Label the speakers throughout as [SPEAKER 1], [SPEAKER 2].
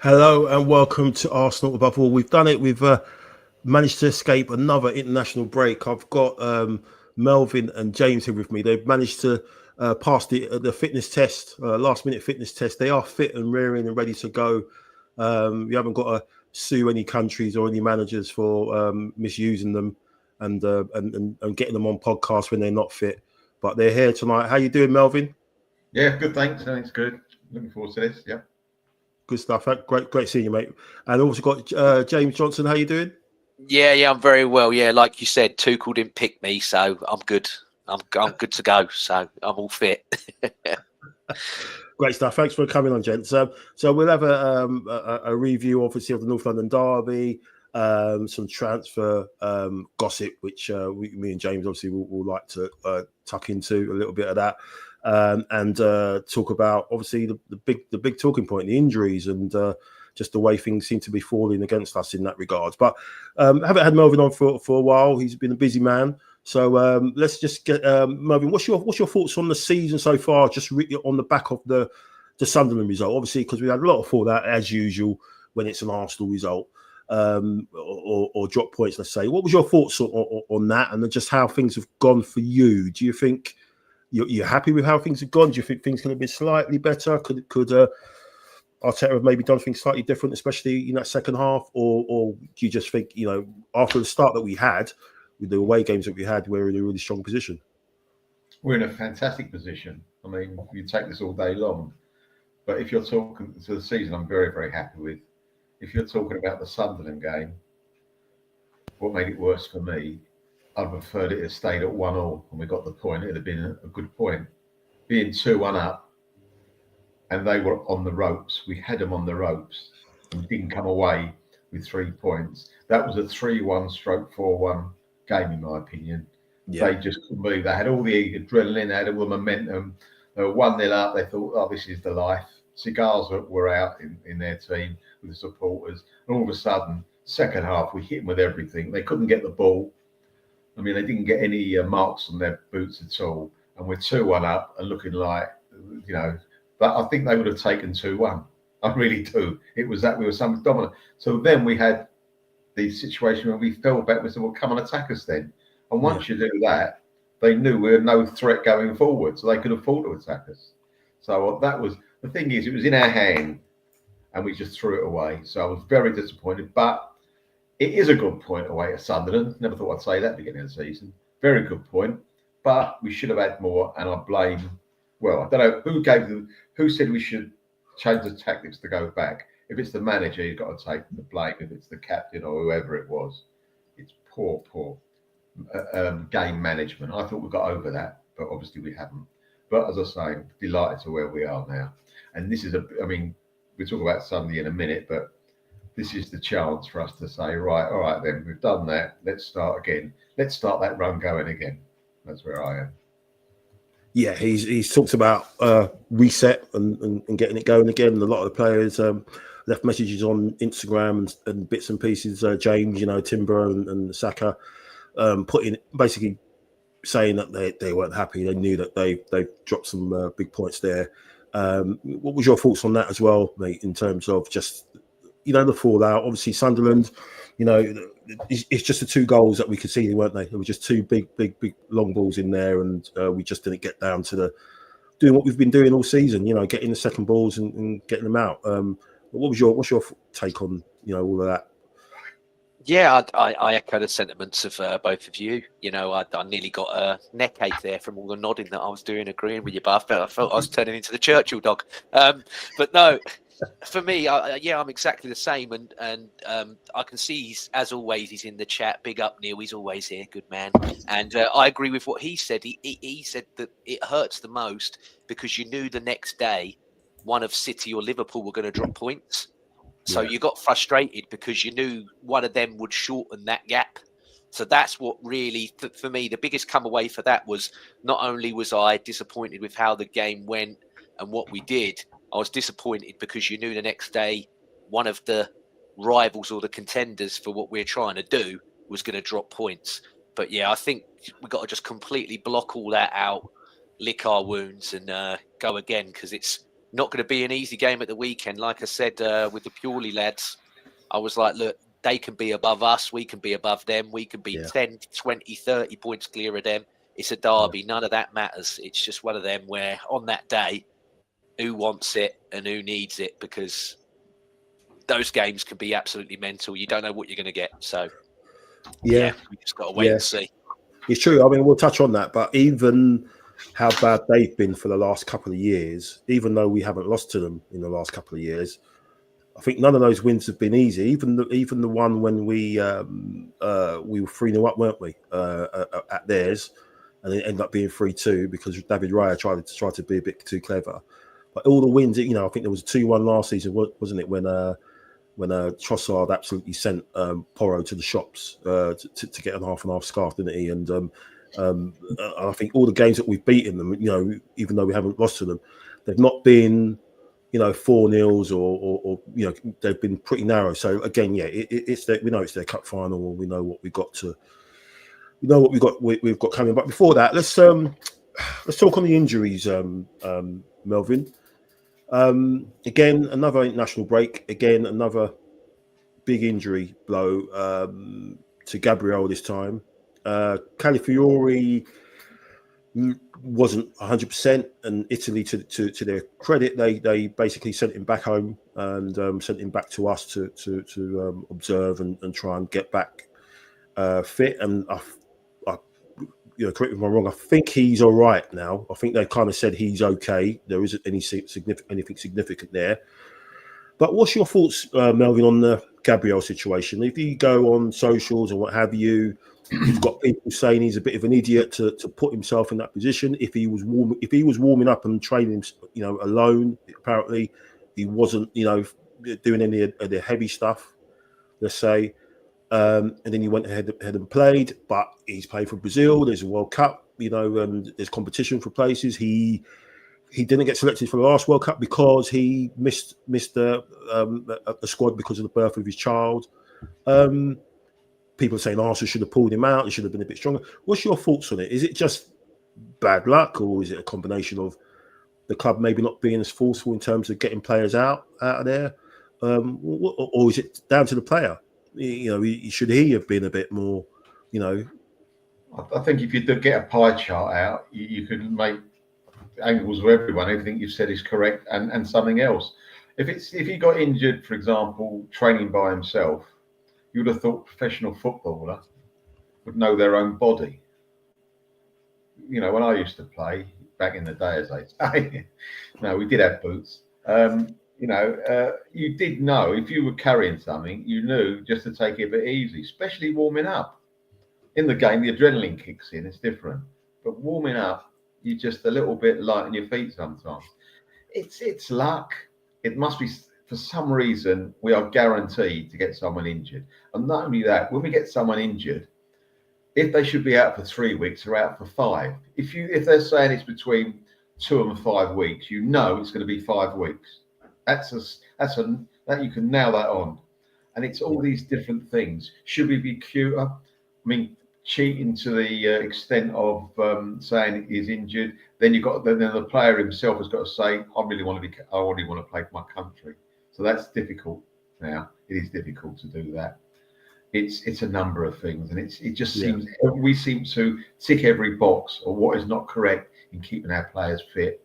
[SPEAKER 1] Hello and welcome to Arsenal Above All. We've done it. We've managed to escape another international break. I've got Melvyn and James here with me. They've managed to pass the fitness test, last-minute fitness test. They are fit and rearing and ready to go. You haven't got to sue any countries or any managers for misusing them and getting them on podcasts when they're not fit. But they're here tonight. How you doing, Melvyn?
[SPEAKER 2] Yeah, good. Thanks. Thanks. Good. Looking forward to this. Yeah.
[SPEAKER 1] Good stuff. Great seeing you, mate. And also got James Johnson. How you doing?
[SPEAKER 3] Yeah, I'm very well. Yeah, like you said, Tuchel didn't pick me, so I'm good. I'm good to go. So I'm all fit.
[SPEAKER 1] Great stuff. Thanks for coming on, gents. So we'll have a review, obviously, of the North London derby, some transfer gossip, which me and James obviously will like to tuck into a little bit of that. And talk about obviously the big talking point, the injuries, and just the way things seem to be falling against us in that regards. But haven't had Melvyn on for a while. He's been a busy man. So let's just get Melvyn. What's your thoughts on the season so far? Just on the back of the Sunderland result, obviously, because we had a lot of fallout as usual when it's an Arsenal result or drop points. Let's say, what was your thoughts on that, and just how things have gone for you? Do you think you're happy with how things have gone? Do you think things could have been slightly better? Could Arteta have maybe done things slightly different, especially in that second half? Or do you just think, after the start that we had, with the away games that we had, we're in a really strong position?
[SPEAKER 2] We're in a fantastic position. I mean, you take this all day long. But if you're talking to the season, I'm very, very happy with. If you're talking about the Sunderland game, what made it worse for me, I'd preferred it to stayed at 1-1 and we got the point. It'd have been a good point. Being 2-1 up and they were on the ropes. We had them on the ropes and we didn't come away with 3 points. That was a 3-1/4-1 game, in my opinion. Yeah. They just couldn't believe. They had all the adrenaline, they had all the momentum. They were 1-0 up. They thought, oh, this is the life. Cigars were out in their team with the supporters. And all of a sudden, second half, we hit them with everything. They couldn't get the ball. I mean, they didn't get any marks on their boots at all. And we're 2-1 up and looking like, but I think they would have taken 2-1. I really do. It was that we were so dominant. So then we had the situation where we fell back. We said, well, come and attack us then. And once you do that, they knew we had no threat going forward. So they could afford to attack us. So that was, the thing is, it was in our hand and we just threw it away. So I was very disappointed. But it is a good point away at Sunderland. Never thought I'd say that at the beginning of the season. Very good point. But we should have had more. And I blame, well, I don't know who said we should change the tactics to go back. If it's the manager, you've got to take the blame. If it's the captain or whoever it was, it's poor game management. I thought we got over that, but obviously we haven't. But as I say, delighted to where we are now. And this is I mean, we'll talk about Sunday in a minute, but this is the chance for us to say, right, all right, then we've done that. Let's start again. Let's start that run going again. That's where I am.
[SPEAKER 1] Yeah, he's talked about reset and getting it going again. A lot of the players left messages on Instagram and bits and pieces. James, Timber and Saka, putting basically saying that they weren't happy. They knew that they dropped some big points there. What was your thoughts on that as well, mate? In terms of just the fallout. Obviously, Sunderland, it's just the 2 goals that we could see, weren't they? There were just 2 big long balls in there, and we just didn't get down to doing what we've been doing all season. Getting the second balls and getting them out. What's your take on all of that?
[SPEAKER 3] Yeah, I echo the sentiments of both of you. I nearly got a neck ache there from all the nodding that I was doing, agreeing with you, but I felt I was turning into the Churchill dog. But no, for me, I'm exactly the same, and I can see as always he's in the chat. Big up, Neil. He's always here, good man. And I agree with what he said. He said that it hurts the most because you knew the next day one of City or Liverpool were going to drop points. So you got frustrated because you knew one of them would shorten that gap. So that's what really, for me, the biggest come away for that was not only was I disappointed with how the game went and what we did, I was disappointed because you knew the next day one of the rivals or the contenders for what we're trying to do was going to drop points. But yeah, I think we've got to just completely block all that out, lick our wounds and go again, because it's not going to be an easy game at the weekend. Like I said, with the Purely lads, I was like, look, they can be above us. We can be above them. We can be 10, 20, 30 points clear of them. It's a derby. None of that matters. It's just one of them where on that day, who wants it and who needs it, because those games can be absolutely mental. You don't know what you're going to get. So, we just got to wait and see.
[SPEAKER 1] It's true. I mean, we'll touch on that, but even how bad they've been for the last couple of years, even though we haven't lost to them in the last couple of years, I think none of those wins have been easy. Even the one when we were 3-0 up, weren't we, at theirs, and it ended up being 3-2 because David Raya tried to be a bit too clever. But all the wins, I think there was 2-1 last season, wasn't it, when Trossard absolutely sent Porro to the shops to get an half and half scarf, didn't he? And I think all the games that we've beaten them, even though we haven't lost to them, they've not been, 4-0s or they've been pretty narrow. So again, it's we know it's their cup final, and we know what we've got coming. But before that, let's talk on the injuries, Melvyn. Again, another international break. Again, another big injury blow to Gabriel this time. Calafiori wasn't 100%, and Italy, to their credit, they basically sent him back home and sent him back to us to observe and try and get back fit. And I correct me if I'm wrong, I think he's all right now. I think they've kind of said he's okay. There isn't anything significant there. But what's your thoughts, Melvyn, on the Gabriel situation? If you go on socials and what have you, you've got people saying he's a bit of an idiot to put himself in that position. If he was warming up and training, alone, apparently he wasn't, doing any of the heavy stuff, let's say. And then he went ahead and played, but he's played for Brazil. There's a World Cup, and there's competition for places. He didn't get selected for the last World Cup because he missed a squad because of the birth of his child. People are saying Arsenal should have pulled him out. He should have been a bit stronger. What's your thoughts on it? Is it just bad luck, or is it a combination of the club maybe not being as forceful in terms of getting players out of there, or is it down to the player? Should he have been a bit more?
[SPEAKER 2] I think if you did get a pie chart out, you could make angles with everyone. Everything you've said is correct, and something else. If he got injured, for example, training by himself, you would have thought a professional footballer would know their own body. When I used to play back in the day, as they say, no, we did have boots. You did know if you were carrying something, you knew just to take it a bit easy, especially warming up. In the game, the adrenaline kicks in, it's different. But warming up, you're just a little bit light on your feet sometimes. It's luck. It must be, for some reason, we are guaranteed to get someone injured. And not only that, when we get someone injured, if they should be out for 3 weeks, they're out for 5. If they're saying it's between 2 and 5 weeks, you know it's going to be 5 weeks. That you can nail that on. And it's all these different things. Should we be cuter? I mean, cheating to the extent of saying he's injured. Then the player himself has got to say, I really want to play for my country. So that's difficult now. It is difficult to do that. It's a number of things, and it just seems we seem to tick every box of what is not correct in keeping our players fit,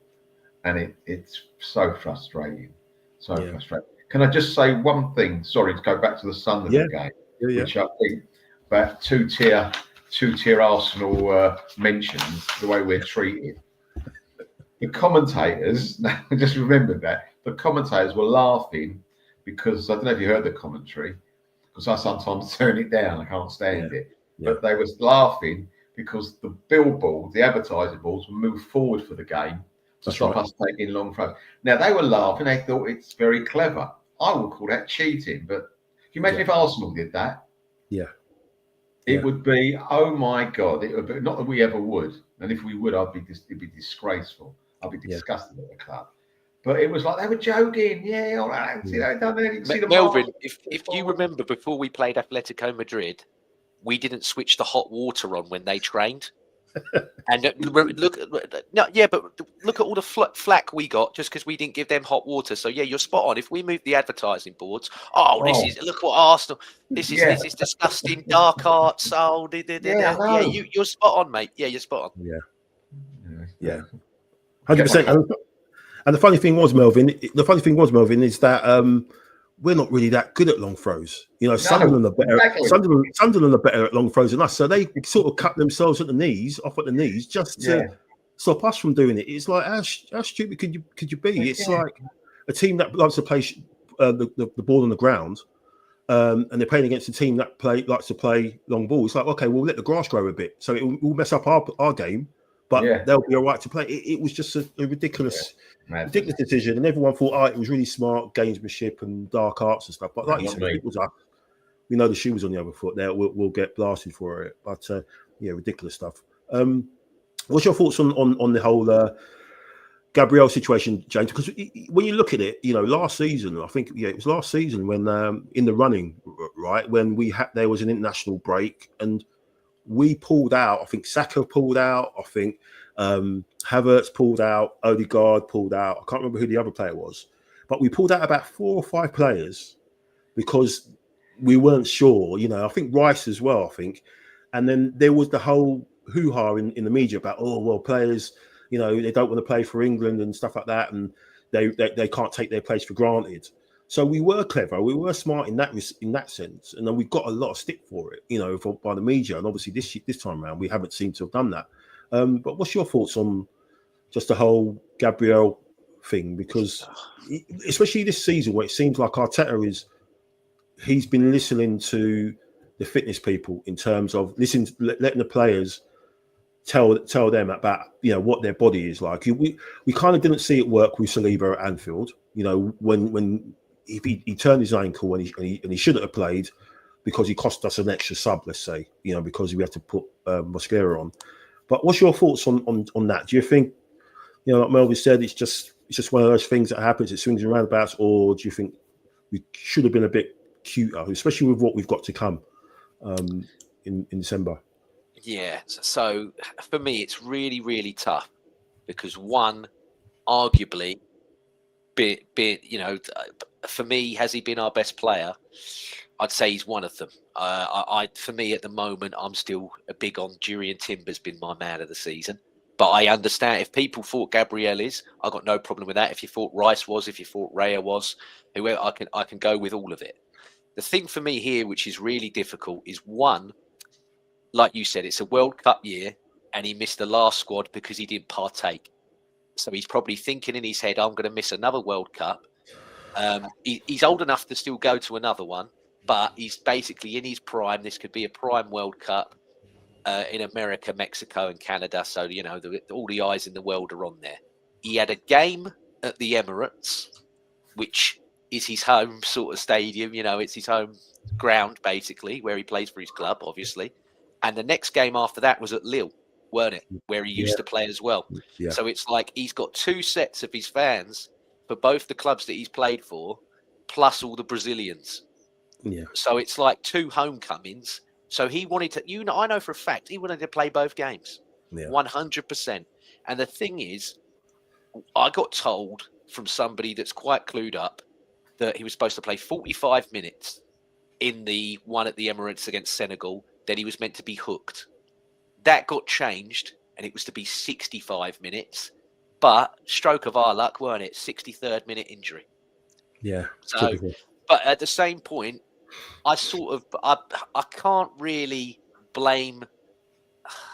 [SPEAKER 2] and it's so frustrating. Frustrating. Can I just say one thing? Sorry to go back to the Sunderland game, which I think about two-tier Arsenal mentions the way we're treated. The commentators, just remember that the commentators were laughing because I don't know if you heard the commentary. Because I sometimes turn it down, I can't stand it. But they was laughing because the billboard, the advertising boards, were moved forward for the game to stop us taking long throws. Now they were laughing; they thought it's very clever. I would call that cheating. But can you imagine if Arsenal did that? It would be, oh my God! It would be, not that we ever would, and if we would, it'd be disgraceful. I'd be disgusted at the club. But it was like they were joking. Yeah, all right.
[SPEAKER 3] Melvyn, if you remember, before we played Atletico Madrid, we didn't switch the hot water on when they trained. And look at all the flack we got just because we didn't give them hot water. So yeah, you're spot on. If we move the advertising boards, look what Arsenal. This is disgusting. Dark arts. You're spot on, mate. Yeah, you're spot on.
[SPEAKER 1] Yeah. 100%. And the funny thing was, Melvyn, is that we're not really that good at long throws. You know, Sunderland are better. Exactly. Sunderland are better at long throws than us. So they sort of cut themselves off at the knees, just to stop us from doing it. It's like how stupid could you be? It's like a team that loves to play the ball on the ground, and they're playing against a team that likes to play long ball. It's like, okay, we'll let the grass grow a bit, so it will mess up our game. But they'll be all right to play. It was just a ridiculous decision, and everyone thought, it was really smart gamesmanship and dark arts and stuff. But like you said, we know the shoe was on the other foot. There, we'll get blasted for it. But ridiculous stuff. What's your thoughts on the whole Gabriel situation, James? Because when you look at it, last season, I think it was last season when in the running, right, when there was an international break and we pulled out. I think Saka pulled out. I think Havertz pulled out. Odegaard pulled out. I can't remember who the other player was. But we pulled out about 4 or 5 players because we weren't sure. I think Rice as well, I think. And then there was the whole hoo-ha in the media about, players, they don't want to play for England and stuff like that. And they can't take their place for granted. So we were clever, we were smart in that sense, and then we got a lot of stick for it, by the media. And obviously this time around, we haven't seemed to have done that. But what's your thoughts on just the whole Gabriel thing? Because especially this season, where it seems like Arteta he's been listening to the fitness people in terms of letting the players tell them about what their body is like. We kind of didn't see it work with Saliba at Anfield. When if he turned his ankle and he shouldn't have played because he cost us an extra sub, let's say, because we had to put Mosquera on. But what's your thoughts on that? Do you think, like Melvyn said, it's just one of those things that happens, it swings and roundabouts, or do you think we should have been a bit cuter, especially with what we've got to come in December?
[SPEAKER 3] Yeah, so for me, it's really, really tough because one, arguably, for me, has he been our best player? I'd say he's one of them. For me, at the moment, I'm still a big on Jurriën Timber's been my man of the season. But I understand if people thought Gabriel is, I've got no problem with that. If you thought Rice was, if you thought Raya was, whoever, I can go with all of it. The thing for me here, which is really difficult, is one, like you said, it's a World Cup year, and he missed the last squad because he didn't partake. So he's probably thinking in his head, I'm going to miss another World Cup. He's old enough to still go to another one, but he's basically in his prime. This could be a prime World Cup in America, Mexico, and Canada. So, all the eyes in the world are on there. He had a game at the Emirates, which is his home sort of stadium. It's his home ground, basically, where he plays for his club, obviously. And the next game after that was at Lille, weren't it? Where he used to play as well.
[SPEAKER 1] Yeah.
[SPEAKER 3] So it's like he's got two sets of his fans for both the clubs that he's played for, plus all the Brazilians.
[SPEAKER 1] Yeah.
[SPEAKER 3] So it's like two homecomings. So he wanted to, I know for a fact, he wanted to play both games.
[SPEAKER 1] Yeah.
[SPEAKER 3] 100%. And the thing is, I got told from somebody that's quite clued up that he was supposed to play 45 minutes in the one at the Emirates against Senegal. Then he was meant to be hooked. That got changed, and it was to be 65 minutes. But stroke of our luck, weren't it? 63rd minute injury.
[SPEAKER 1] Yeah.
[SPEAKER 3] So,
[SPEAKER 1] typical.
[SPEAKER 3] but at the same point, I can't really blame.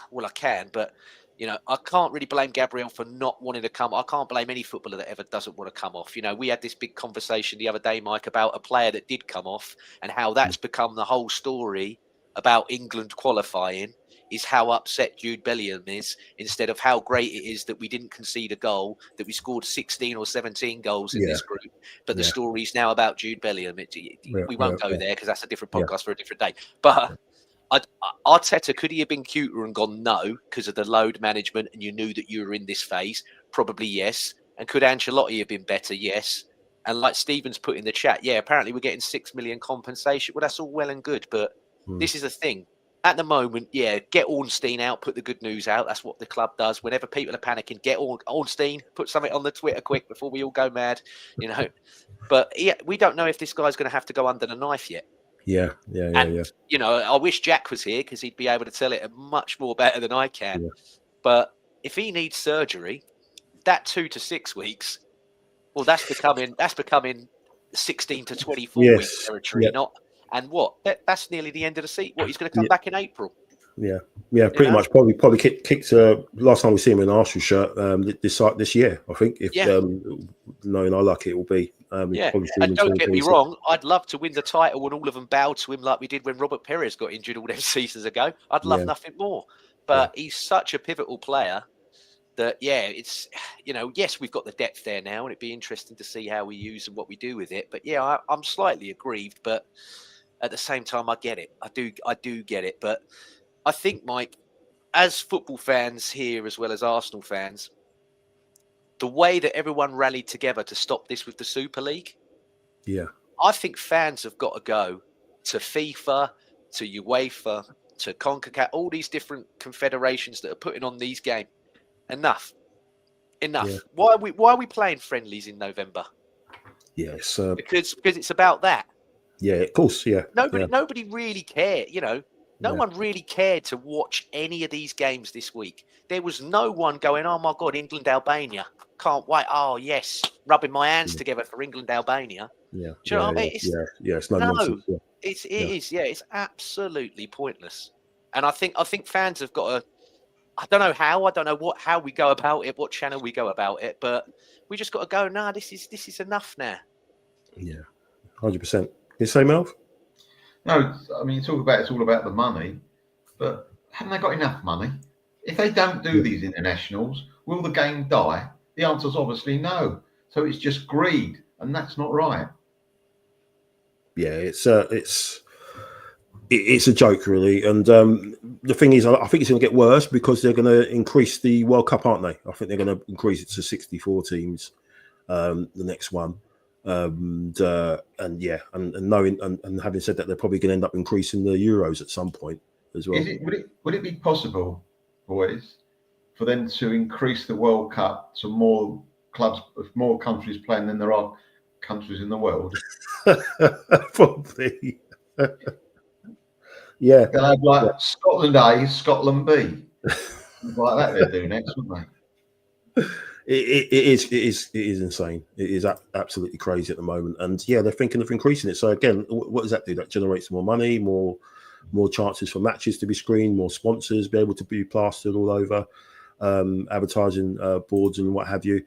[SPEAKER 3] Well, I can, but I can't really blame Gabriel for not wanting to come. I can't blame any footballer that ever doesn't want to come off. We had this big conversation the other day, Mike, about a player that did come off and how that's become the whole story about England qualifying, is how upset Jude Bellingham is, instead of how great it is that we didn't concede a goal, that we scored 16 or 17 goals in this group. But the story's now about Jude Bellingham. We won't go there because that's a different podcast for a different day. But Arteta, could he have been cuter and gone no because of the load management and you knew that you were in this phase? Probably yes. And could Ancelotti have been better? Yes. And like Stephen's put in the chat, apparently we're getting 6 million compensation. Well, that's all well and good, but this is the thing. At the moment, get Ornstein out, put the good news out. That's what the club does. Whenever people are panicking, get Ornstein, put something on the Twitter quick before we all go mad, But we don't know if this guy's going to have to go under the knife yet.
[SPEAKER 1] Yeah.
[SPEAKER 3] I wish Jack was here because he'd be able to tell it much more better than I can. Yeah. But if he needs surgery, that 2 to 6 weeks, well, that's becoming 16 to 24 weeks territory, not. And that's nearly the end of the season. He's going to come back in April.
[SPEAKER 1] Yeah, pretty much. Probably kicked. Last time we see him in an Arsenal shirt this year, I think. If knowing how lucky it will be.
[SPEAKER 3] And don't get me wrong, I'd love to win the title when all of them bowed to him like we did when Robert Perez got injured all them seasons ago. I'd love nothing more. But he's such a pivotal player that it's yes, we've got the depth there now, and it'd be interesting to see how we use and what we do with it. But I'm slightly aggrieved, but at the same time, I get it. I do get it. But I think, Mike, as football fans here as well as Arsenal fans, the way that everyone rallied together to stop this with the Super League, I think fans have got to go to FIFA, to UEFA, to CONCACAF, all these different confederations that are putting on these games. Enough. Yeah. Why are we playing friendlies in November?
[SPEAKER 1] Yes,
[SPEAKER 3] because it's about that.
[SPEAKER 1] Yeah, of course. Yeah.
[SPEAKER 3] Nobody really cared. No one really cared to watch any of these games this week. There was no one going, "Oh my God, England, Albania, can't wait." Oh yes, rubbing my hands together for England, Albania.
[SPEAKER 1] Yeah.
[SPEAKER 3] Do you know what I mean?
[SPEAKER 1] It's no nonsense. Yeah.
[SPEAKER 3] It is. Yeah, it's absolutely pointless. And I think fans have got to. I don't know how. I don't know how we go about it, what channel we go about it, but we just got to go. Nah, this is enough now.
[SPEAKER 1] Yeah, 100%. You say, Melv?
[SPEAKER 2] No, I mean, it's all about the money, but haven't they got enough money? If they don't do these internationals, will the game die? The answer's obviously no. So it's just greed, and that's not right.
[SPEAKER 1] Yeah, it's a joke, really. And the thing is, I think it's going to get worse because they're going to increase the World Cup, aren't they? I think they're going to increase it to 64 teams, the next one. And knowing and having said that, they're probably going to end up increasing the Euros at some point as well.
[SPEAKER 2] Would it be possible, boys, for them to increase the World Cup to more clubs, more countries playing than there are countries in the world?
[SPEAKER 1] Probably. Yeah.
[SPEAKER 2] They'll have Scotland A, Scotland B. Like that they'll do next, wouldn't they?
[SPEAKER 1] It is insane. It is absolutely crazy at the moment, and they're thinking of increasing it. So again, what does that do? That generates more money, more chances for matches to be screened, more sponsors be able to be plastered all over, advertising boards and what have you.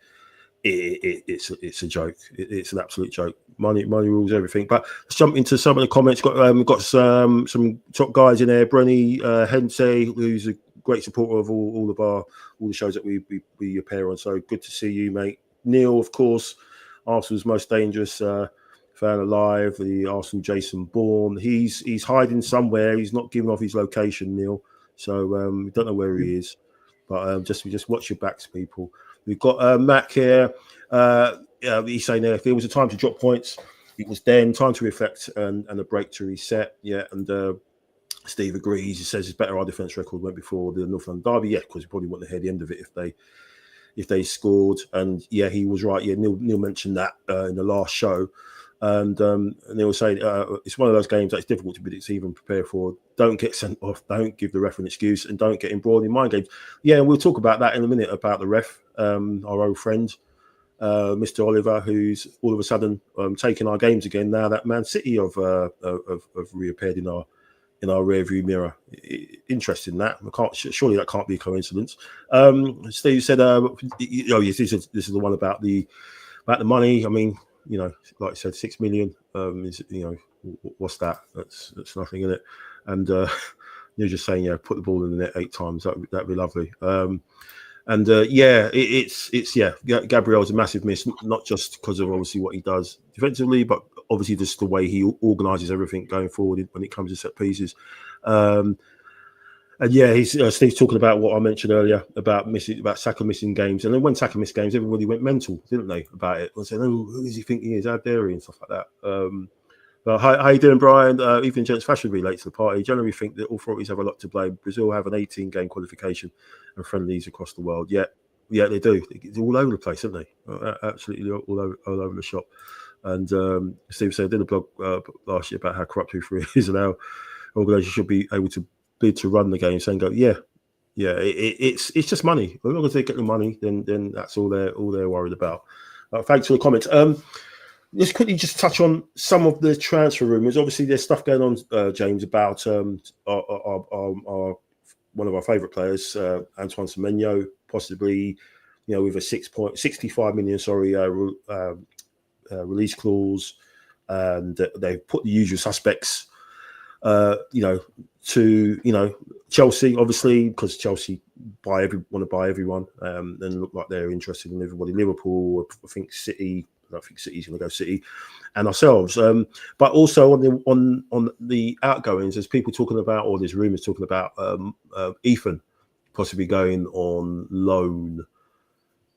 [SPEAKER 1] It's a joke. It's an absolute joke. Money rules everything. But let's jump into some of the comments. We've got some top guys in there. Brenny Hensey, who's a great supporter of all the shows that we appear on. So good to see you, mate. Neil, of course, Arsenal's most dangerous fan alive, the Arsenal Jason Bourne. He's hiding somewhere. He's not giving off his location, Neil. So we don't know where he is. But just watch your backs, people. We've got Mac here. He's saying there, if there was a time to drop points, it was then. Time to reflect and a break to reset. Yeah, and Steve agrees. He says it's better our defence record went before the North London derby. Yeah, because we probably wouldn't have had the end of it if they scored. And yeah, he was right. Yeah, Neil mentioned that in the last show. And Neil was saying it's one of those games that's difficult to predict, even prepare for. Don't get sent off. Don't give the ref an excuse, and don't get embroiled in mind games. Yeah, we'll talk about that in a minute about the ref. Our old friend, Mr. Oliver, who's all of a sudden taking our games again now that Man City have reappeared in our rearview mirror. Interesting that. Surely that can't be a coincidence. Steve said, yes, this is the one about the money. I mean, like I said, 6 million is, what's that? That's nothing in it. And you're just saying, put the ball in the net 8 times. That'd be lovely. Gabriel's a massive miss, not just because of obviously what he does defensively, but obviously just the way he organises everything going forward when it comes to set pieces. And yeah, he's Steve's talking about what I mentioned earlier about Saka missing games, and then when Saka missed games, everybody went mental, didn't they, about it? And said, "Oh, who does he think he is? How dare he?" and stuff like that. But how you doing, Brian? Even Gents Fashion be late to the party. Generally, think that authorities have a lot to blame. Brazil have an 18-game qualification and friendlies across the world. Yeah, they do. It's all over the place, aren't they? Absolutely all over the shop. And Steve said I did a blog last year about how corrupt FIFA is and how organisations should be able to bid to run the game, saying, it's just money. As long as they get the money, then that's all they're worried about. Thanks for the comments. Let's quickly just touch on some of the transfer rumours. Obviously, there's stuff going on, James, about our one of our favourite players, Antoine Semenyo, possibly, with a 65 million release clause, and they've put the usual suspects, to Chelsea, obviously, because Chelsea want to buy everyone, and look like they're interested in everybody. Liverpool, I think City. I don't think City's going to go City, and ourselves. But also on the outgoings, there's people talking about, or there's rumours talking about Ethan possibly going on loan.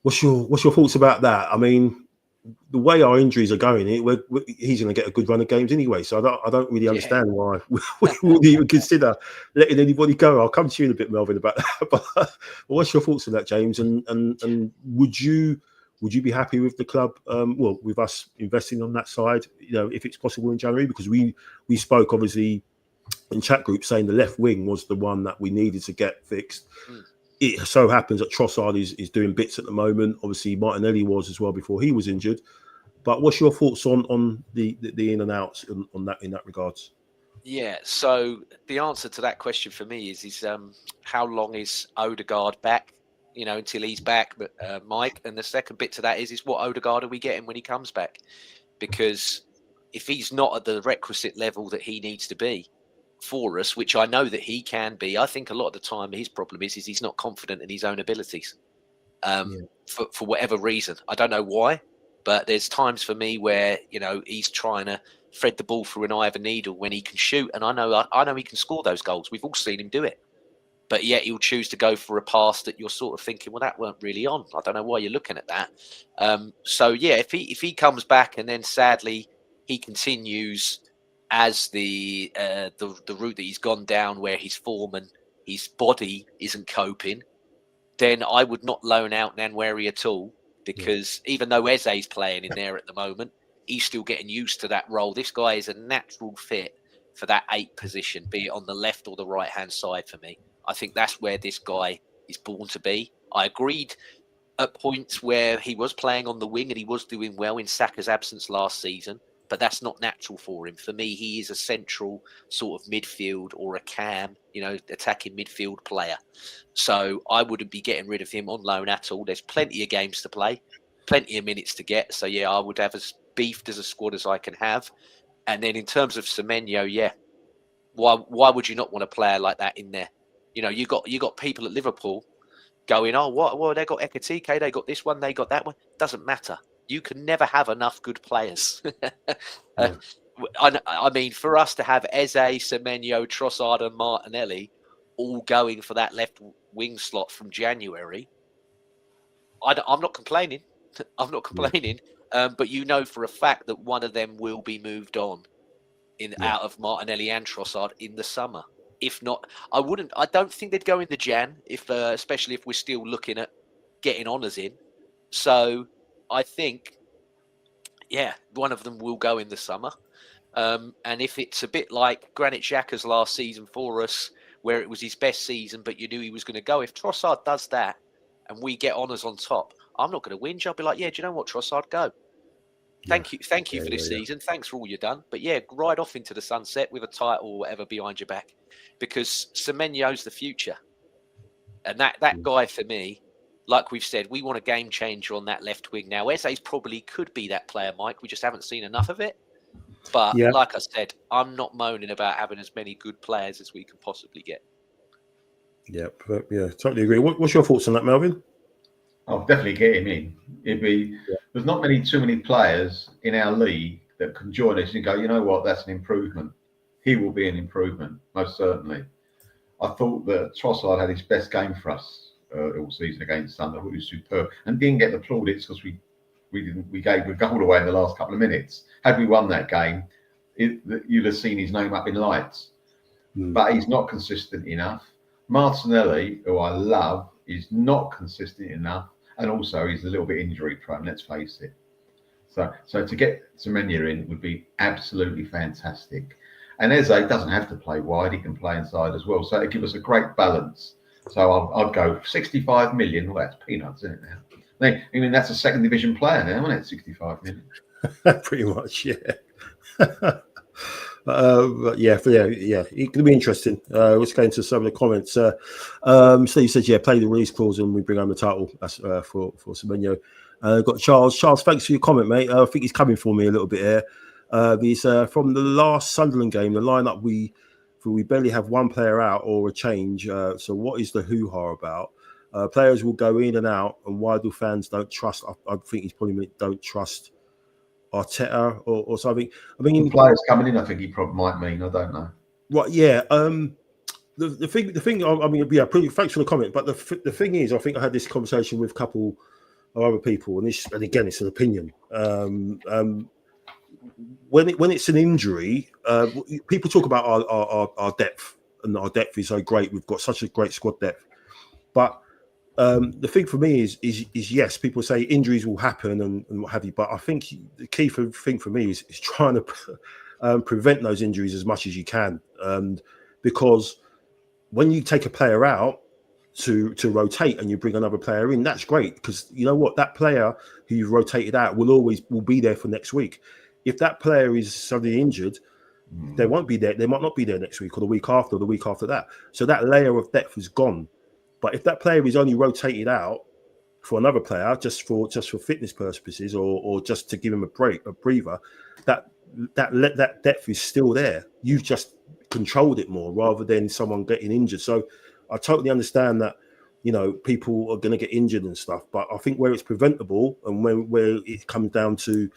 [SPEAKER 1] What's your thoughts about that? I mean, the way our injuries are going, he's going to get a good run of games anyway. So I don't really understand why we wouldn't even consider letting anybody go. I'll come to you in a bit, Melvyn, about that. But what's your thoughts on that, James? And would you be happy with the club? With us investing on that side, if it's possible in January, because we spoke obviously in chat group saying the left wing was the one that we needed to get fixed. It so happens that Trossard is doing bits at the moment. Obviously, Martinelli was as well before he was injured. But what's your thoughts on the in and outs on that in that regards?
[SPEAKER 3] Yeah, so the answer to that question for me is how long is Odegaard back? Until he's back, but Mike. And the second bit to that is what Odegaard are we getting when he comes back? Because if he's not at the requisite level that he needs to be for us, which I know that he can be, I think a lot of the time his problem is he's not confident in his own abilities. For whatever reason, I don't know why, but there's times for me where he's trying to thread the ball through an eye of a needle when he can shoot, and I know he can score those goals. We've all seen him do it. But yet he'll choose to go for a pass that you're sort of thinking, well, that weren't really on. I don't know why you're looking at that. If he comes back and then sadly he continues as the route that he's gone down, where his form and his body isn't coping, then I would not loan out Nwaneri at all, because even though Eze's playing in there at the moment, he's still getting used to that role. This guy is a natural fit for that 8 position, be it on the left or the right hand side for me. I think that's where this guy is born to be. I agreed at points where he was playing on the wing and he was doing well in Saka's absence last season, but that's not natural for him. For me, he is a central sort of midfield or a cam, attacking midfield player. So I wouldn't be getting rid of him on loan at all. There's plenty of games to play, plenty of minutes to get. So I would have as beefed as a squad as I can have. And then in terms of Semenyo, why would you not want a player like that in there? You got people at Liverpool going, oh, what? Well, they got Ekatike, they got this one, they got that one. Doesn't matter. You can never have enough good players. I mean, for us to have Eze, Semenyo, Trossard, and Martinelli all going for that left wing slot from January, I'm not complaining. I'm not complaining. But you know for a fact that one of them will be moved on out of Martinelli and Trossard in the summer. If not, I don't think they'd go in the Jan, especially if we're still looking at getting honours in. So I think, one of them will go in the summer. And if it's a bit like Granit Xhaka's last season for us, where it was his best season, but you knew he was going to go, if Trossard does that and we get honours on top, I'm not going to whinge. I'll be like, do you know what, Trossard, go. Thank you for this season. Thanks for all you've done. But ride off into the sunset with a title or whatever behind your back, because Semenyo's the future. And that guy, for me, like we've said, we want a game changer on that left wing. Now, Eze's probably could be that player, Mike. We just haven't seen enough of it. But like I said, I'm not moaning about having as many good players as we can possibly get.
[SPEAKER 1] Yeah, totally agree. What's your thoughts on that, Melvyn?
[SPEAKER 2] I'll definitely get him in. There's not too many players in our league that can join us and go, you know what, that's an improvement. He will be an improvement, most certainly. I thought that Trossard had his best game for us all season against Sunderland. He was superb and didn't get the plaudits because we gave a goal away in the last couple of minutes. Had we won that game, you'd have seen his name up in lights. But he's not consistent enough. Martinelli, who I love, is not consistent enough, and also he's a little bit injury prone. Let's face it. So to get Semenyo in would be absolutely fantastic. And Eze doesn't have to play wide; he can play inside as well. So it'd give us a great balance. So I'd go 65 million. Well, that's peanuts, isn't it now? I mean, that's a second division player now, isn't it? 65 million.
[SPEAKER 1] Pretty much, yeah. It could be interesting. Let's go into some of the comments. Steve says, play the release clause and we bring home the title. That's for Semenyo. Got Charles. Charles, thanks for your comment, mate. I think he's coming for me a little bit here. He's from the last Sunderland game, the lineup we barely have one player out or a change. So what is the hoo-ha about? Players will go in and out, and why do fans don't trust? I think he's probably meant don't trust Arteta or something. I mean,
[SPEAKER 2] players coming in, I think he probably might mean. I don't know.
[SPEAKER 1] Right? Yeah. The thing. I mean, pretty. Thanks for the comment. But the thing is, I think I had this conversation with a couple of other people, and again, it's an opinion. When it's an injury, people talk about our depth, and our depth is so great. We've got such a great squad depth, but the thing for me is yes, people say injuries will happen and what have you, but I think the key thing for me is trying to prevent those injuries as much as you can, because when you take a player out to rotate and you bring another player in, that's great, because you know what, that player who you've rotated out will be there for next week. If that player is suddenly injured, they won't be there. They might not be there next week or the week after or the week after that. So that layer of depth is gone. But if that player is only rotated out for another player, just for fitness purposes or just to give him a breather, that depth is still there. You've just controlled it more rather than someone getting injured. So I totally understand that, people are going to get injured and stuff. But I think where it's preventable and where it comes down to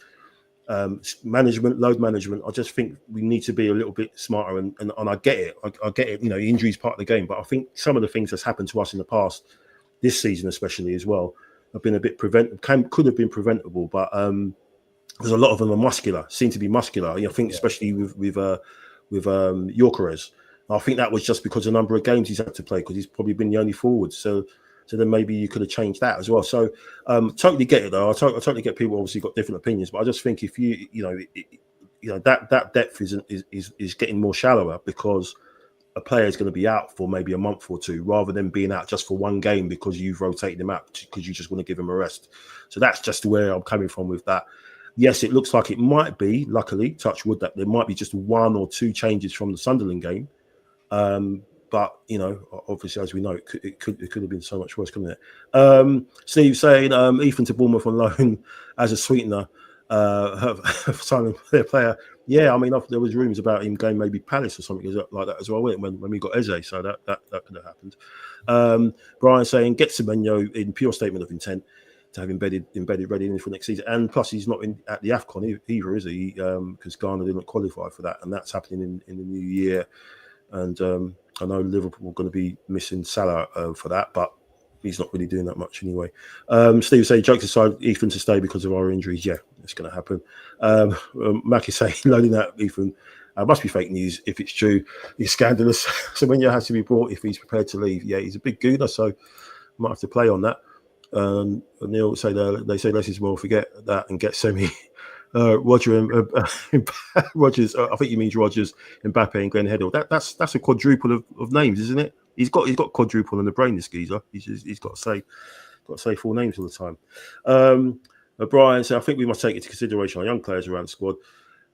[SPEAKER 1] load management, I just think we need to be a little bit smarter, and I get it. I get it. Injury is part of the game, but I think some of the things that's happened to us in the past, this season especially as well, have been a bit could have been preventable, but because a lot of them are seem to be muscular. I think especially with Gyökeres. I think that was just because the number of games he's had to play, because he's probably been the only forward. So then maybe you could have changed that as well. So totally get it though. I totally get people obviously got different opinions, but I just think if that depth is getting more shallower because a player is going to be out for maybe a month or two, rather than being out just for one game because you've rotated him out because you just want to give him a rest. So that's just where I'm coming from with that. Yes, it looks like it might be, luckily, touch wood, that there might be just one or two changes from the Sunderland game. But obviously, as we know, it could have been so much worse, couldn't it? Steve saying Ethan to Bournemouth on loan as a sweetener, signing their player Yeah, I mean, there was rumours about him going maybe Palace or something like that as well when we got Eze, so that could have happened. Brian saying get Semenyo in pure statement of intent to have embedded ready in for next season, and plus he's not at the AFCON either, is he? Because Ghana didn't qualify for that, and that's happening in the new year. And I know Liverpool are going to be missing Salah for that, but he's not really doing that much anyway. Steve say, jokes aside, Ethan to stay because of our injuries. Yeah, it's going to happen. Mac is saying, loading that Ethan must be fake news if it's true. It's scandalous. So when you has to be brought if he's prepared to leave. Yeah, he's a big gooner, so might have to play on that. Neil say they say less is more. Forget that and get Semi. Roger and Rogers. I think he means Rogers, Mbappe, and Glenn Heddle. That's a quadruple of names, isn't it? He's got quadruple in the brain, this geezer. He's got to say full names all the time. Brian said, I think we must take into consideration our young players around the squad.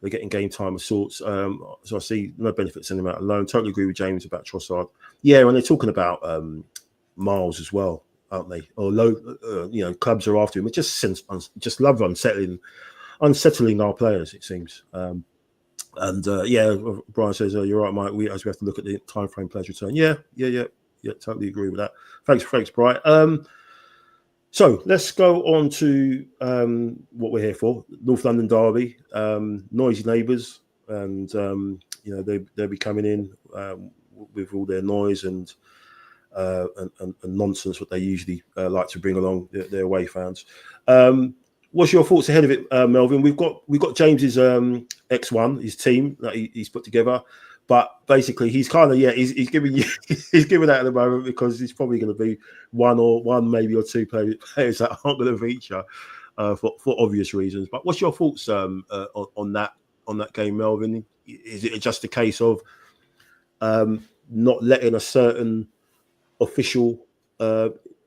[SPEAKER 1] They're getting game time of sorts. So I see no benefit sending them out alone. Totally agree with James about Trossard. Yeah, and they're talking about Miles as well, aren't they? Or clubs are after him. It just love unsettling our players, it seems. Brian says, you're right, Mike. We have to look at the time frame players return. Yeah, totally agree with that. Thanks, Brian. So let's go on to what we're here for. North London derby, noisy neighbours, and they'll be coming in with all their noise and nonsense what they usually like to bring along their away fans. What's your thoughts ahead of it, Melvyn? We've got James's X1, his team that he's put together, but basically he's kind of he's giving that at the moment because he's probably going to be one maybe or two players that aren't going to feature for obvious reasons. But what's your thoughts on that game, Melvyn? Is it just a case of not letting a certain official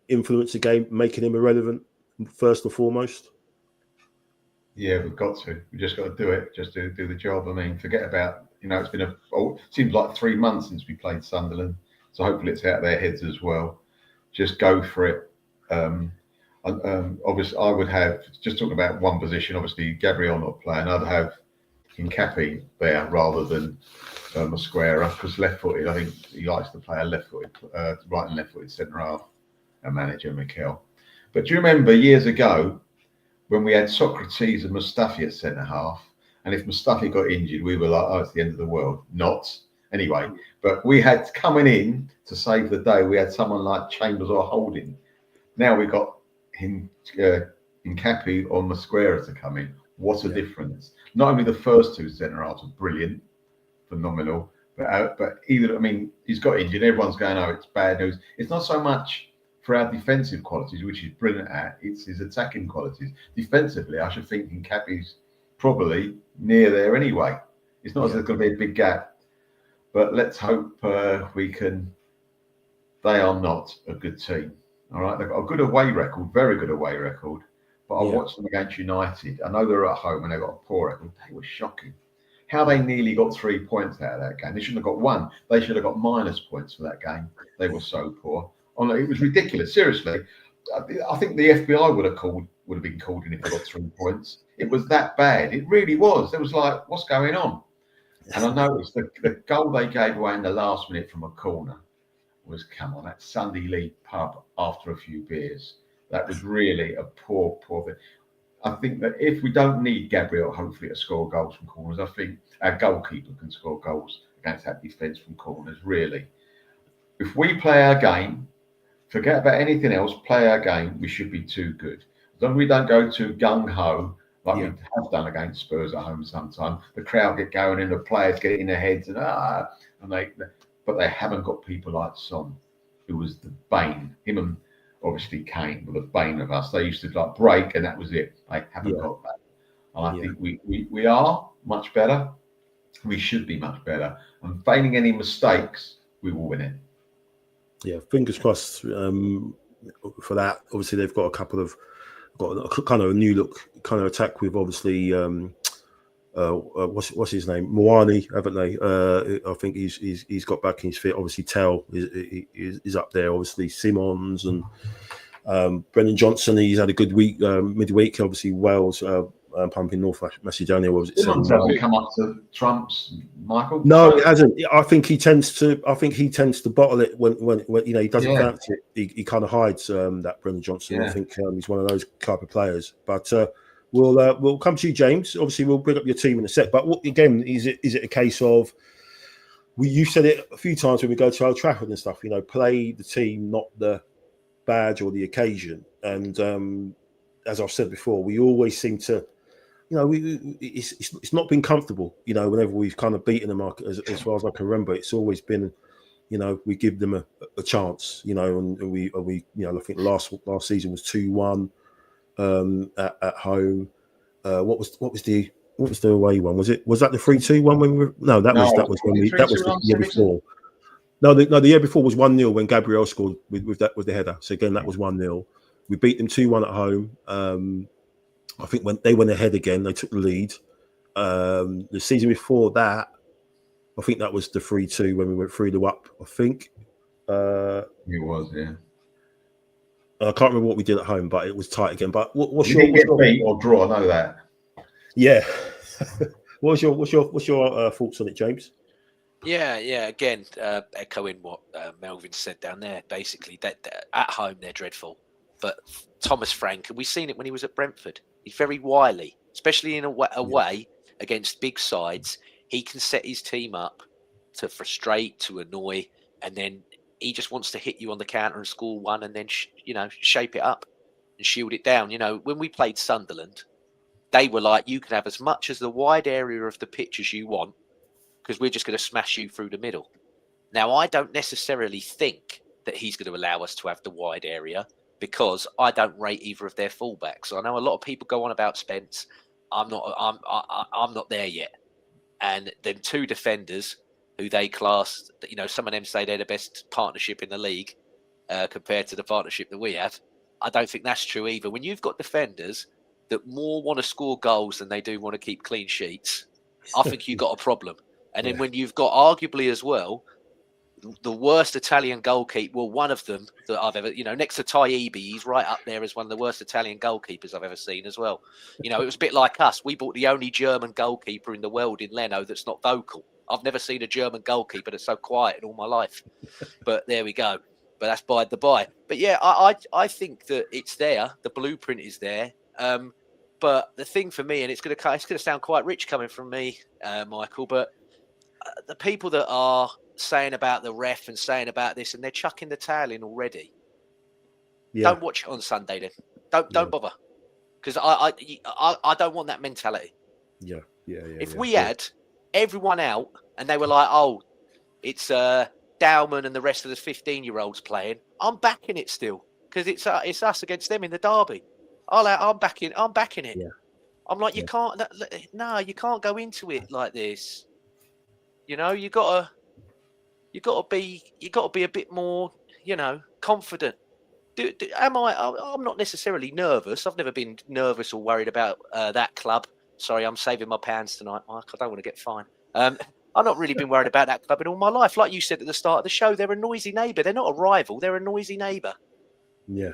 [SPEAKER 1] influence the game, making him irrelevant first and foremost?
[SPEAKER 2] Yeah, we've got to. We just got to do it. Just do the job. I mean, forget about, it's been seems like 3 months since we played Sunderland. So hopefully it's out of their heads as well. Just go for it. Obviously, I would have, just talking about one position, obviously Gabriel not playing, I'd have Hincapi there rather than Mosquera, because left-footed, I think he likes to play a left-footed, right and left-footed centre-half, a manager, Mikel. But do you remember years ago, when we had Socrates and Mustafi at centre-half, and if Mustafi got injured, we were like, it's the end of the world. Not. Anyway, but we had coming in to save the day, we had someone like Chambers or Holding. Now we've got Hincapi or Mosquera to come in. What a difference. Not only the first two centre-halves are brilliant, phenomenal, but either, he's got injured. Everyone's going, it's bad news. It's not so much for our defensive qualities, which he's brilliant at, it's his attacking qualities. Defensively, I should think Hincapi's probably near there anyway. It's not as if there's going to be a big gap, but let's hope we can. They are not a good team. All right, they've got a good away record, very good away record. But I watched them against United. I know they're at home and they got a poor record. They were shocking. How they nearly got 3 points out of that game. They shouldn't have got one. They should have got minus points for that game. They were so poor. It was ridiculous. Seriously, I think the FBI would have been called in if they got 3 points. It was that bad. It really was. It was like, what's going on? And I noticed the goal they gave away in the last minute from a corner was, come on, that Sunday League pub after a few beers. That was really a poor thing. I think that if we don't need Gabriel, hopefully, to score goals from corners, I think our goalkeeper can score goals against that defence from corners, really. If we play our game, forget about anything else, play our game, we should be too good. As long as we don't go too gung-ho, like we have done against Spurs at home sometimes, the crowd get going and the players get in their heads but they haven't got people like Son, who was the bane. Him and obviously Kane were the bane of us. They used to break and that was it. They haven't got that. And I think we are much better. We should be much better. And failing any mistakes, we will win it.
[SPEAKER 1] Yeah, fingers crossed for that. Obviously, they've got a kind of a new look kind of attack with obviously what's his name, Moani, haven't they? I think he's got back in his fit. Obviously, Tell is up there. Obviously, Simons and Brendan Johnson. He's had a good week midweek. Obviously, Wales pumping North Macedonia. What was it?
[SPEAKER 2] Simmons hasn't come up to Trump's, Michael.
[SPEAKER 1] No, it hasn't. I think he tends to bottle it when he doesn't fancy it. He kind of hides that Brendan Johnson. I think he's one of those type of players. But we'll come to you, James. Obviously, we'll bring up your team in a sec. But again, is it a case of you said it a few times when we go to Old Trafford and stuff? Play the team, not the badge or the occasion. And as I've said before, we always seem to, it's not been comfortable. Whenever we've kind of beaten them, as far as I can remember, it's always been, we give them a chance. And we I think last season was 2-1 at home. What was the away one? Was that the 3-2 one when we were? No, that was the year before. No, the year before was 1-0 when Gabriel scored with the header. So again, that was 1-0. We beat them 2-1 at home. I think when they went ahead again, they took the lead. The season before that, I think that was the 3-2 when we went 3-2 up. I think
[SPEAKER 2] it was, yeah.
[SPEAKER 1] I can't remember what we did at home, but it was tight again. But what's
[SPEAKER 2] your beat or draw? I know that.
[SPEAKER 1] Yeah. what's your thoughts on it, James?
[SPEAKER 3] Yeah. Again, echoing what Melvyn said down there. Basically, that at home they're dreadful. But Thomas Frank, and we've seen it when he was at Brentford. He's very wily, especially in away against big sides. He can set his team up to frustrate, to annoy, and then he just wants to hit you on the counter and score one, and then shape it up and shield it down. When we played Sunderland, they were like, you can have as much as the wide area of the pitch as you want, because we're just going to smash you through the middle. Now, I don't necessarily think that he's going to allow us to have the wide area, because I don't rate either of their fullbacks. I know a lot of people go on about Spence. I'm not there yet. And then two defenders who they class, some of them say they're the best partnership in the league compared to the partnership that we have. I don't think that's true either. When you've got defenders that more want to score goals than they do want to keep clean sheets, I think you've got a problem. And then when you've got arguably as well the worst Italian goalkeeper, well, one of them that I've ever, next to Taibbi, he's right up there as one of the worst Italian goalkeepers I've ever seen as well. It was a bit like us. We bought the only German goalkeeper in the world in Leno that's not vocal. I've never seen a German goalkeeper that's so quiet in all my life. But there we go. But that's by the by. But yeah, I think that it's there. The blueprint is there. But the thing for me, and it's going to sound quite rich coming from me, Michael, but the people that are saying about the ref and saying about this, and they're chucking the towel in already. Yeah. Don't watch it on Sunday then. Don't bother, because I don't want that mentality.
[SPEAKER 1] Yeah.
[SPEAKER 3] If we had everyone out and they were like, oh, it's Dowman and the rest of the 15-year-olds playing, I'm backing it still, because it's us against them in the derby. I'm backing it. Yeah. I'm like, you can't go into it like this. You gotta be a bit more, confident. I'm not necessarily nervous. I've never been nervous or worried about that club. Sorry, I'm saving my pounds tonight, Mike. I don't want to get fined. I've not really been worried about that club in all my life. Like you said at the start of the show, they're a noisy neighbour. They're not a rival. They're a noisy neighbour.
[SPEAKER 1] Yeah.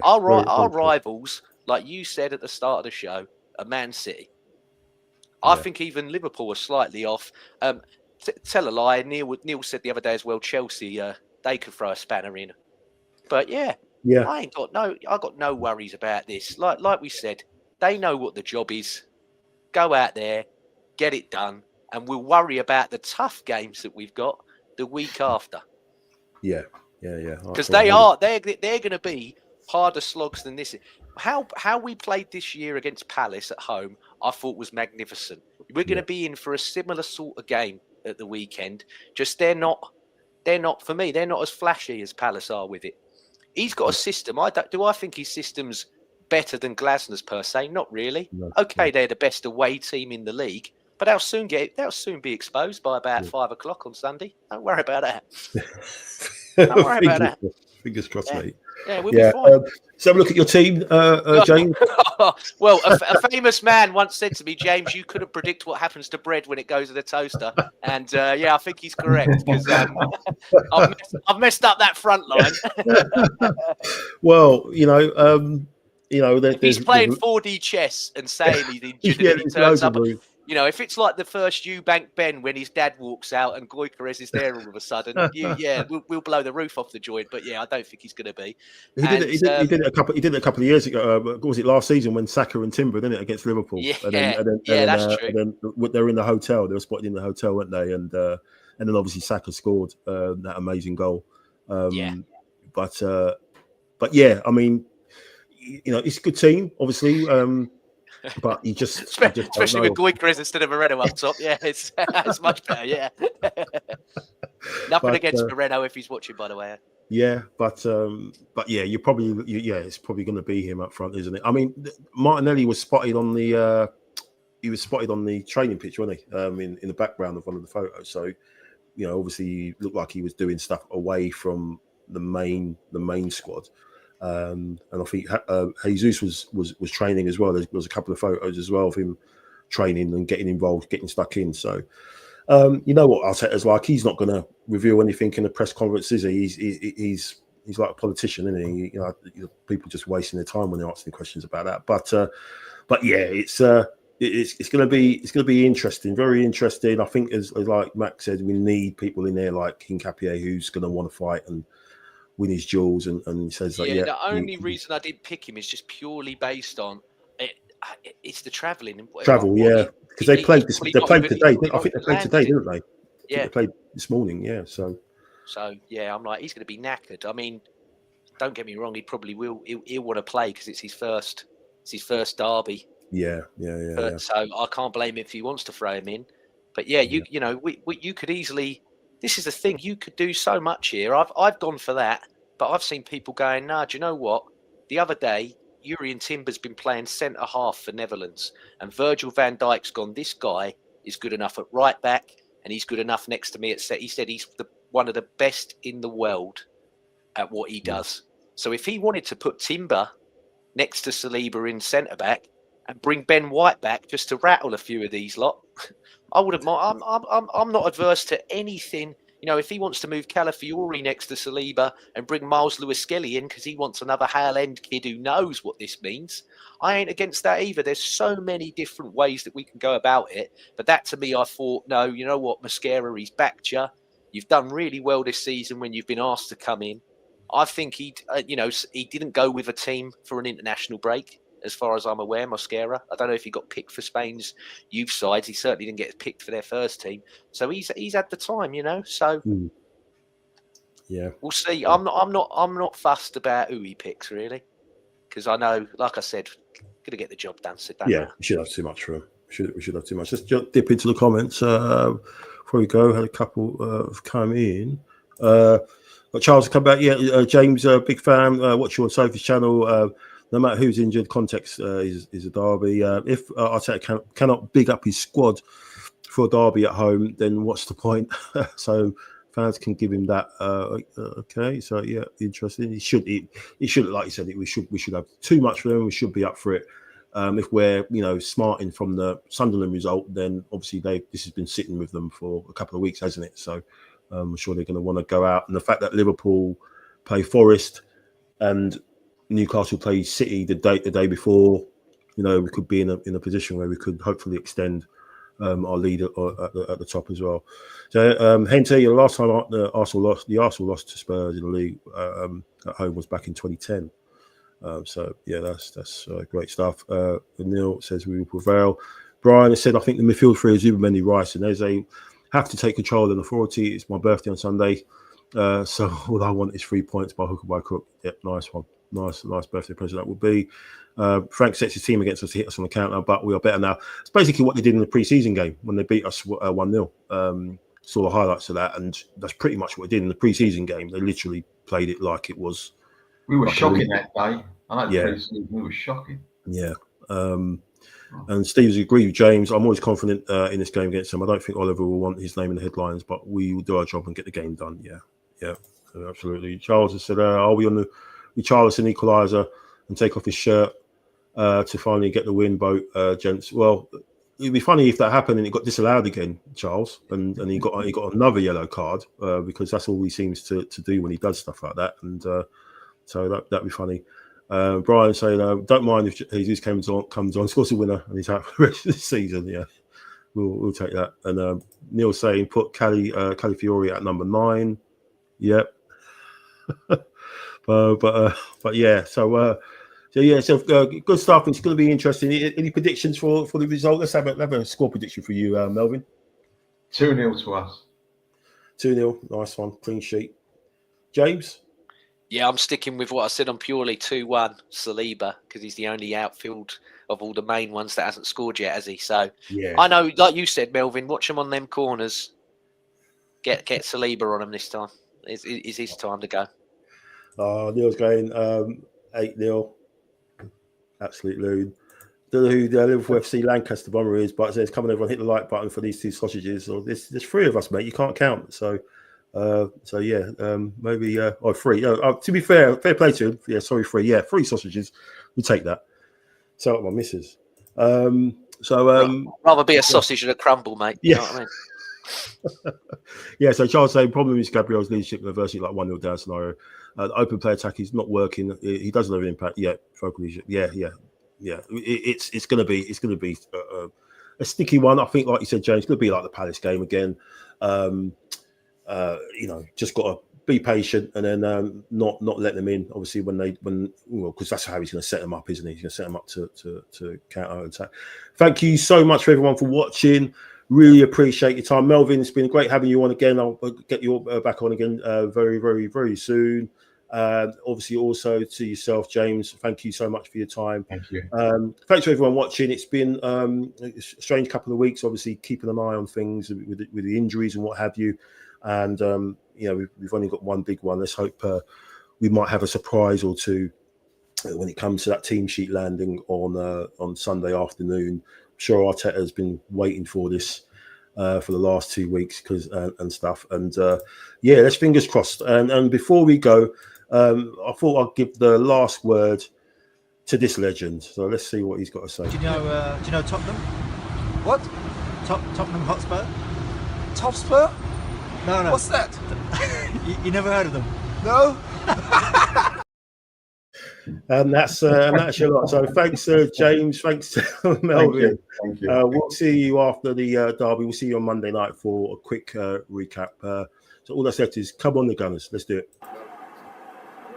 [SPEAKER 3] Our rivals, like you said at the start of the show, are Man City. I think even Liverpool are slightly off. Tell a lie. Neil said the other day as well, Chelsea, they could throw a spanner in. But yeah. I got no worries about this. Like we said, they know what the job is. Go out there, get it done, and we'll worry about the tough games that we've got the week after.
[SPEAKER 1] Yeah.
[SPEAKER 3] Because they're going to be harder slogs than this. How we played this year against Palace at home, I thought was magnificent. We're going to be in for a similar sort of game at the weekend. Just they're not for me. They're not as flashy as Palace are with it. He's got a system. Do I think his system's better than Glasner's per se? Not really. No, they're the best away team in the league, but they'll soon be exposed by about 5 o'clock on Sunday. Don't worry about that. Don't worry about that.
[SPEAKER 1] Fingers crossed, mate.
[SPEAKER 3] Yeah, we'll be fine.
[SPEAKER 1] So have a look at your team, James.
[SPEAKER 3] Well, a famous man once said to me, James, you couldn't predict what happens to bread when it goes in the toaster. And I think he's correct, because I've messed up that front line.
[SPEAKER 1] Well,
[SPEAKER 3] If he's playing 4D chess and saying he's injured and he turns up, if it's like the first Eubank Ben when his dad walks out and Goikarez is there all of a sudden, we'll blow the roof off the joint. But I don't think he's going to be.
[SPEAKER 1] He did it a couple of years ago. What was it, last season when Saka and Timber did it against Liverpool?
[SPEAKER 3] Yeah, that's true.
[SPEAKER 1] And then they were in the hotel. They were spotted in the hotel, weren't they? And then obviously Saka scored that amazing goal. But yeah, I mean, it's a good team, obviously. But you just
[SPEAKER 3] especially with Goikarez instead of Moreno up top. Yeah, it's much better. Yeah. Nothing against Moreno if he's watching, by the way.
[SPEAKER 1] Yeah, but yeah, it's probably going to be him up front, isn't it? I mean, Martinelli was spotted on the training pitch, wasn't he? In the background of one of the photos. So, obviously, he looked like he was doing stuff away from the main squad. And I think Jesus was training as well. There was a couple of photos as well of him training and getting involved, getting stuck in. So, you know what Arteta's like. He's not going to reveal anything in the press conference, is he? He's like a politician, isn't he? People just wasting their time when they're asking questions about that. But yeah, it's going to be interesting, very interesting. I think as like Max said, we need people in there like Hincapié who's going to want to fight and win his duels, and he says that.
[SPEAKER 3] The only reason I didn't pick him is just purely based on it. It's the travelling.
[SPEAKER 1] Because they played today. I think they played today, didn't they?
[SPEAKER 3] Yeah,
[SPEAKER 1] they played this morning. Yeah, so
[SPEAKER 3] I'm like, he's going to be knackered. I mean, don't get me wrong, he probably will. He'll want to play because it's his first derby.
[SPEAKER 1] Yeah.
[SPEAKER 3] So I can't blame him if he wants to throw him in. But you could easily. This is the thing. You could do so much here. I've gone for that, but I've seen people going, "Nah, do you know what? The other day, Jurrien Timber's been playing centre half for Netherlands, and Virgil van Dijk's gone. This guy is good enough at right back, and he's good enough next to me at set. He said he's one of the best in the world at what he does. So if he wanted to put Timber next to Saliba in centre back and bring Ben White back just to rattle a few of these lot." I wouldn't mind. I'm not adverse to anything. If he wants to move Calafiori next to Saliba and bring Miles Lewis-Skelly in because he wants another Hale End kid who knows what this means, I ain't against that either. There's so many different ways that we can go about it. But that to me, I thought, no, you know what, Mosquera, he's backed you. You've done really well this season when you've been asked to come in. I think he didn't go with a team for an international break. As far as I'm aware, Mosquera. I don't know if he got picked for Spain's youth sides. He certainly didn't get picked for their first team. So he's had the time, So
[SPEAKER 1] yeah,
[SPEAKER 3] we'll see. I'm not fussed about who he picks really, because I know, like I said, gonna get the job done. So
[SPEAKER 1] we should have too much for him. We should have too much. Let's dip into the comments before we go. Had a couple have come in. Got Charles come back. Yeah, James, big fan. Watch you on Sophie's channel. No matter who's injured, context is a derby. If Arteta cannot big up his squad for a derby at home, then what's the point? So fans can give him that. Okay, so yeah, interesting. He should, like you said, we should have too much for him. We should be up for it. If we're smarting from the Sunderland result, then obviously this has been sitting with them for a couple of weeks, hasn't it? So I'm sure they're going to want to go out. And the fact that Liverpool play Forest and Newcastle play City the day before, we could be in a position where we could hopefully extend our lead at the top as well. So, Hente, the last time the Arsenal lost to Spurs in the league at home was back in 2010. So yeah, that's great stuff. Neil says we will prevail. Brian has said, I think the midfield three is Zubimendi, Rice, and Eze have to take control and authority. It's my birthday on Sunday, so all I want is 3 points by hook or by crook. Yep, nice one. Nice birthday present that would be. Frank sets his team against us to hit us on the counter, but we are better now. It's basically what they did in the pre-season game when they beat us 1-0. Saw the highlights of that, and that's pretty much what they did in the pre-season game. They literally played it like it was.
[SPEAKER 2] We were shocking that day. We were shocking.
[SPEAKER 1] Yeah. And Steve's agreed with James. I'm always confident in this game against him. I don't think Oliver will want his name in the headlines, but we will do our job and get the game done. Yeah, absolutely. Charles has said, are we on the Richarlison equaliser and take off his shirt to finally get the win, boat, gents? Well, it'd be funny if that happened and it got disallowed again, Charles, and he got another yellow card because that's all he seems to do when he does stuff like that, and so that'd be funny. Brian saying, don't mind if Jesus comes on, scores a winner, and he's out for the rest of the season. Yeah, we'll take that. And Neil saying, put Calafiori at number 9. Yep. But yeah, so good stuff. It's going to be interesting. Any predictions for the result? Let's have a score prediction for you, Melvyn.
[SPEAKER 2] 2-0 to us.
[SPEAKER 1] 2-0. Nice one. Clean sheet. James?
[SPEAKER 3] Yeah, I'm sticking with what I said on Purely 2-1 Saliba, because he's the only outfield of all the main ones that hasn't scored yet, has he? So
[SPEAKER 1] yeah,
[SPEAKER 3] I know, like you said, Melvyn, watch him on them corners. Get Saliba on him this time. It's his time to go.
[SPEAKER 1] Neil's going 8-0. Absolute loon. Don't know who the Liverpool FC Lancaster bomber is, but it says, come on, everyone, hit the like button for these 2 sausages. Or there's 3 of us, mate. You can't count. So yeah, maybe 3. To be fair play to him. Yeah, sorry, 3. Yeah, 3 sausages. We take that. So my missus.
[SPEAKER 3] Rather be a sausage and a crumble, mate.
[SPEAKER 1] Yeah.
[SPEAKER 3] You know what I mean?
[SPEAKER 1] Yeah, so Charles saying problem is Gabriel's leadership in a virtually like 1-0 down scenario. The open play attack is not working. He doesn't have an impact yet. Focal leadership. Yeah. It's going to be a sticky one. I think, like you said, James, it's going to be like the Palace game again. Just got to be patient and then not let them in. Obviously, because that's how he's going to set them up, isn't he? He's going to set them up to counter attack. Thank you so much for everyone for watching. Really appreciate your time, Melvyn. It's been great having you on again. I'll get you back on again very, very, very soon. Obviously, also to yourself, James. Thank you so much for your time.
[SPEAKER 2] Thank you.
[SPEAKER 1] Thanks to everyone watching. It's been a strange couple of weeks. Obviously, keeping an eye on things with the injuries and what have you. And we've only got one big one. Let's hope we might have a surprise or two when it comes to that team sheet landing on Sunday afternoon. I'm sure Arteta has been waiting for this for the last 2 weeks and stuff. And let's fingers crossed. And before we go, I thought I'd give the last word to this legend. So let's see what he's got to say.
[SPEAKER 4] Do you know Tottenham?
[SPEAKER 5] What?
[SPEAKER 4] Tottenham Hotspur?
[SPEAKER 5] Topspur?
[SPEAKER 4] No.
[SPEAKER 5] What's that?
[SPEAKER 4] you never heard of them?
[SPEAKER 5] No?
[SPEAKER 1] And that's your lot. So thanks, James. Thanks to Melvyn.
[SPEAKER 2] Thank you.
[SPEAKER 1] We'll see you after the derby. We'll see you on Monday night for a quick recap. So all I said is, come on, the Gunners. Let's do it.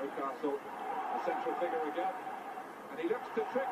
[SPEAKER 6] Newcastle, the central figure again, and he looks to trick.